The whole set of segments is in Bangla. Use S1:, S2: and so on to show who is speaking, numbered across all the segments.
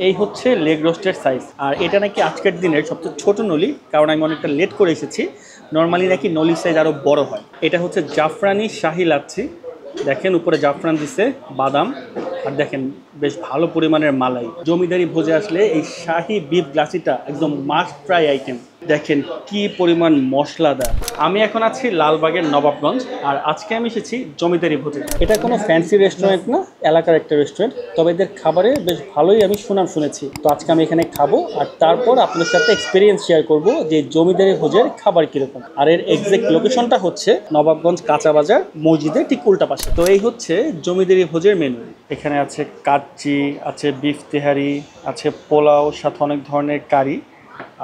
S1: এই হচ্ছে লেগ রোস্টের সাইজ। আর এটা নাকি আজকের দিনের সবচেয়ে ছোট নলি, কারণ আমি অনেকটা লেট করে এসেছি। নর্মালি নাকি নলির সাইজ আরও বড় হয়। এটা হচ্ছে জাফরানি শাহি লাচ্ছি। দেখেন উপরে জাফরান দিছে, বাদাম, আর দেখেন বেশ ভালো পরিমাণের মালাই। জমিদারি ভোজে আসলে এই শাহি বিফ গ্লাসিটা একদম মাস্ট ট্রাই আইটেম। দেখেন কি পরিমাণ মশলাদার। আমি এখন আছি লালবাগের নবাবগঞ্জ, আর আজকে আমি এসেছি জমিদারি ভোজে। এটা কোনো ফ্যান্সি রেস্টুরেন্ট না, এলাকার একটা রেস্টুরেন্ট, তবে এদের খাবারে বেশ ভালোই আমি সুনাম শুনেছি। তো আজকে আমি এখানে খাবো, আর তারপর আপনাদের সাথে এক্সপিরিয়েন্স শেয়ার করব যে জমিদারি ভোজের খাবার কীরকম। আর এর এক্সাক্ট লোকেশনটা হচ্ছে নবাবগঞ্জ কাঁচা বাজার মসজিদের ঠিক উল্টা পাশে। তো এই হচ্ছে জমিদারি ভোজের মেনু। এখানে আছে কাচ্চি, আছে বিফ তেহারি, আছে পোলাও, সাথে অনেক ধরনের কারি,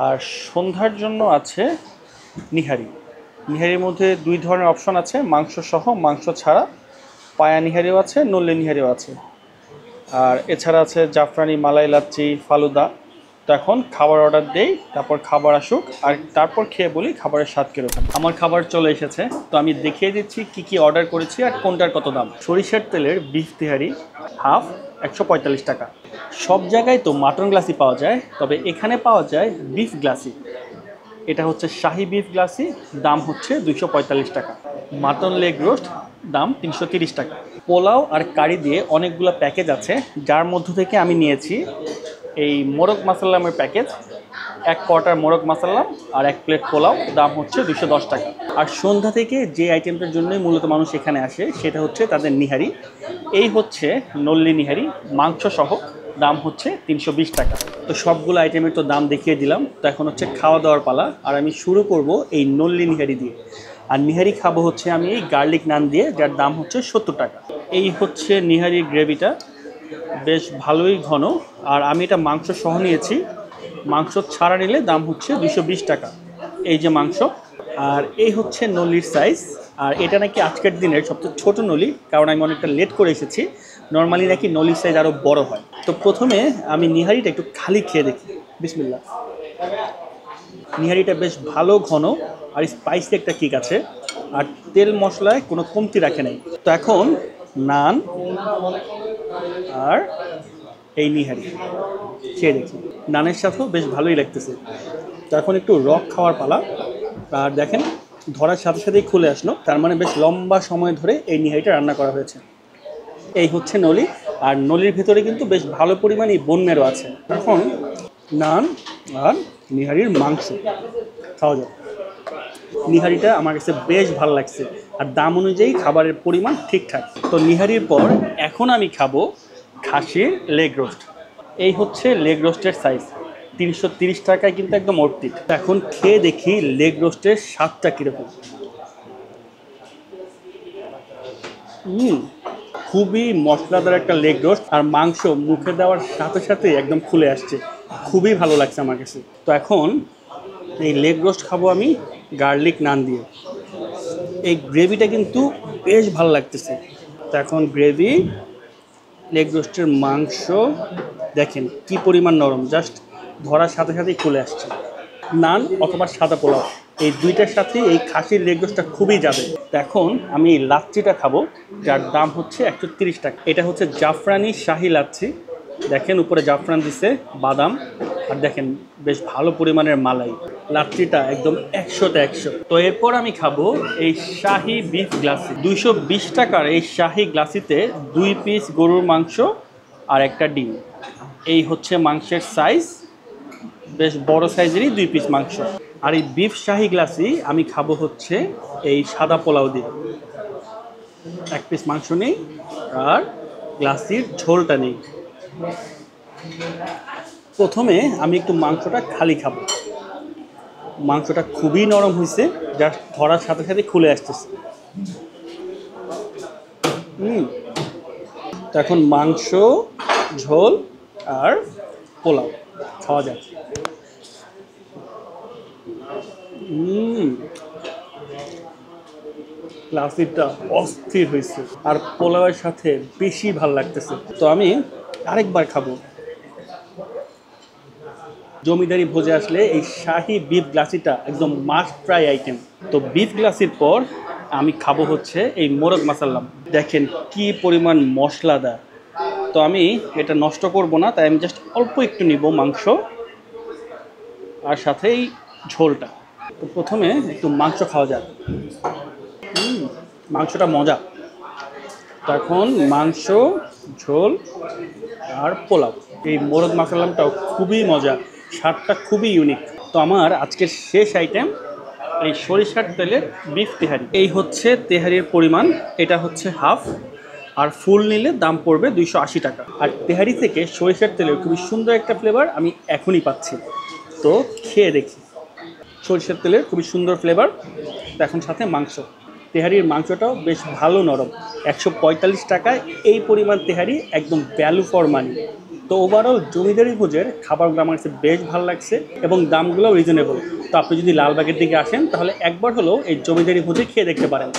S1: আর সন্ধ্যার জন্য আছে নিহারি। নিহারির মধ্যে দুই ধরনের অপশন আছে, মাংস সহ, মাংস ছাড়া। পায়া নিহারিও আছে, নল্লে নিহারিও আছে। আর এছাড়া আছে জাফরানি মালাই লাচ্ছি, ফালুদা। তো এখন খাবার অর্ডার দেই, তারপর খাবার আসুক, আর তারপর খেয়ে বলি খাবারের স্বাদ কীরকম। আমার খাবার চলে এসেছে, তো আমি দেখিয়ে দিচ্ছি কি কি অর্ডার করেছি আর কোনটার কত দাম। সরিষার তেলের বিফ তেহারি হাফ 145 টাকা। সব জায়গায় তো মাটন গ্লাসি পাওয়া যায়, তবে এখানে পাওয়া যায় বিফ গ্লাসি। এটা হচ্ছে শাহি বিফ গ্লাসি, দাম হচ্ছে 245 টাকা। মাটন লেগ রোস্ট দাম 330 টাকা। পোলাও আর কারি দিয়ে অনেকগুলো প্যাকেজ আছে, যার মধ্য থেকে আমি নিয়েছি এই মোরগ মাসাল্লামের প্যাকেজ। 1 কোয়ার্টার মোরগ মাসাল্লাম আর 1 প্লেট পোলাও, দাম হচ্ছে 210 টাকা। আর সন্ধ্যা থেকে যে আইটেমটার জন্যই মূলত মানুষ এখানে আসে সেটা হচ্ছে তাদের নিহারি। এই হচ্ছে নল্লি নিহারি, মাংস সহ, দাম হচ্ছে 320 টাকা। তো সবগুলো আইটেমের তো দাম দেখিয়ে দিলাম, তো এখন হচ্ছে খাওয়া দাওয়ার পালা। আর আমি শুরু করব এই নল্লি নিহারি দিয়ে। আর নিহারি খাবো হচ্ছে আমি এই গার্লিক নান দিয়ে, যার দাম হচ্ছে 70 টাকা। এই হচ্ছে নিহারির গ্রেভিটা, বেশ ভালোই ঘন। আর আমি এটা মাংস সহ নিয়েছি, মাংস ছাড়া নিলে দাম হচ্ছে 220 টাকা। এই যে মাংস। আর এই হচ্ছে নলির সাইজ। আর এটা নাকি আজকের দিনের সবচেয়ে ছোট নলি, কারণ আমি অনেকটা লেট করে এসেছি। নর্মালি নাকি নলির সাইজ আরও বড় হয়। তো প্রথমে আমি নিহারিটা একটু খালি খেয়ে দেখি। বিসমিল্লাহ। নিহারিটা বেশ ভালো ঘন, আর স্পাইসি একটা কিক আছে, আর তেল মশলায় কোনো কমতি রাখে নাই। তো এখন নান আর এই নিহারি খেয়ে দেখি। নানের সাথেও বেশ ভালোই লাগতেছে। তো এখন একটু রক খাওয়ার পালা। আর দেখেন ধরার সাথে সাথেই খুলে আসলো, তার মানে বেশ লম্বা সময় ধরে এই নিহারিটা রান্না করা হয়েছে। এই হচ্ছে নলি, আর নলির ভেতরে কিন্তু বেশ ভালো পরিমাণে বোন মেরো আছে। এখন নান আর নিহারির মাংস খাওয়া যায়। নিহারিটা আমার কাছে বেশ ভালো লাগছে, আর দাম অনুযায়ী খাবারের পরিমাণ ঠিকঠাক। তো নিহারির পর এখন আমি খাবো খাসির লেগ রোস্ট। এই হচ্ছে লেগ রোস্টের সাইজ, 330 টাকায় কিন্তু একদম অর্থিক। এখন খেয়ে দেখি লেগ রোস্টের স্বাদটা কীরকম। খুবই মশলাদার একটা লেগ রোস্ট, আর মাংস মুখে দেওয়ার সাথে সাথে একদম খুলে আসছে। খুবই ভালো লাগছে আমার কাছে। তো এখন এই লেগ রোস্ট খাবো আমি গার্লিক নান দিয়ে। এই গ্রেভিটা কিন্তু বেশ ভালো লাগতেছে। তো এখন গ্রেভি, লেগ রোস্টের মাংস, দেখেন কি পরিমাণ নরম, জাস্ট ধরার সাথে সাথেই খুলে আসছে। নান অথবা সাদা পোলাও, এই দুইটার সাথে এই খাসির লেগ রোস্টটা খুবই যাবে। এখন আমি এই লাচ্ছিটা খাবো, যার দাম হচ্ছে 130 টাকা। এটা হচ্ছে জাফরানি শাহি লাচ্ছি। দেখেন উপরে জাফরান দিছে, বাদাম, আর দেখেন বেশ ভালো পরিমাণের মালাই। লাচ্ছিটা একদম 100তে 100। তো এরপর আমি খাবো এই শাহি বিফ গ্লাসি। 220 টাকার এই শাহি গ্লাসিতে 2 পিস গরুর মাংস আর একটা ডিম। এই হচ্ছে মাংসের সাইজ, বেশ বড় সাইজেরই 2 পিস মাংস। আর এই বিফ শাহি গ্লাসি আমি খাবো হচ্ছে এই সাদা পোলাও দিয়ে। 1 পিস মাংস নেই, আর গ্লাসির ঝোলটা নেই। প্রথমে আমি একটু মাংসটা খালি খাবো। মাংসটা খুবই নরম হয়েছে, জাস্ট ধরার সাথে সাথে খুলে আসতেছে। তো এখন মাংস, ঝোল আর পোলাও খাওয়া যায়। লাসিটা অস্থির হয়েছে, আর পোলাওয়ের সাথে বেশি ভাল লাগতেছে। তো আমি আরেকবার খাবো। জমিদারি ভোজে আসলে এই শাহি বিফ গ্লাসিটা একদম মাস্ট ট্রাই আইটেম। তো বিফ গ্লাসির পর আমি খাবো হচ্ছে এই মোরগ মাসাল্লাম। দেখেন কি পরিমাণ মশলাদার, তো আমি এটা নষ্ট করব না, তাই আমি জাস্ট অল্প একটু নিব মাংস আর সাথেই ঝোলটা। তো প্রথমে একটু মাংস খাওয়া যাক। মাংসটা মজা। তো এখন মাংস, ঝোল আর পোলাও, এই মোরগ মাসালামটাও খুবই মজা, স্বাদটা খুবই ইউনিক। তো আমার আজকের শেষ আইটেম এই সরিষার তেলের বিফ তেহারি। এই হচ্ছে তেহারির পরিমাণ, এটা হচ্ছে হাফ, আর ফুল নিলে দাম পড়বে 280 টাকা। আর তেহারি থেকে সরিষার তেলের খুবই সুন্দর একটা ফ্লেভার আমি এখনই পাচ্ছি। তো খেয়ে দেখি। সরিষার তেলের খুবই সুন্দর ফ্লেভার। তো এখন সাথে মাংস, তেহারির মাংসটাও বেশ ভালো নরম। 145 টাকায় এই পরিমাণ তেহারি একদম ভ্যালু ফর মানি। তো ওভারঅল জমিদারি ভোজের খাবারগুলো আমার কাছে বেশ ভালো লাগছে এবং দামগুলোও রিজনেবল। তো আপনি যদি লালবাগের দিকে আসেন তাহলে একবার হলেও এই জমিদারি ভোজে খেয়ে দেখতে পারেন।